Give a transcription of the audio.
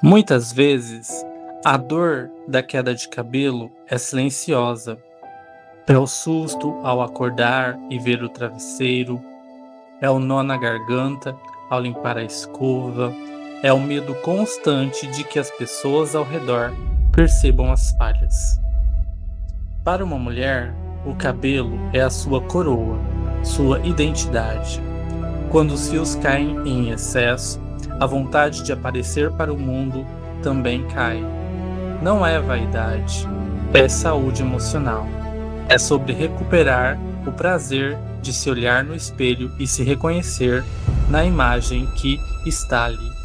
Muitas vezes, a dor da queda de cabelo é silenciosa. É o susto ao acordar e ver o travesseiro, é o nó na garganta ao limpar a escova, é o medo constante de que as pessoas ao redor percebam as falhas. Para uma mulher, o cabelo é a sua coroa, sua identidade. Quando os fios caem em excesso, a vontade de aparecer para o mundo também cai. Não é vaidade, é saúde emocional. É sobre recuperar o prazer de se olhar no espelho e se reconhecer na imagem que está ali.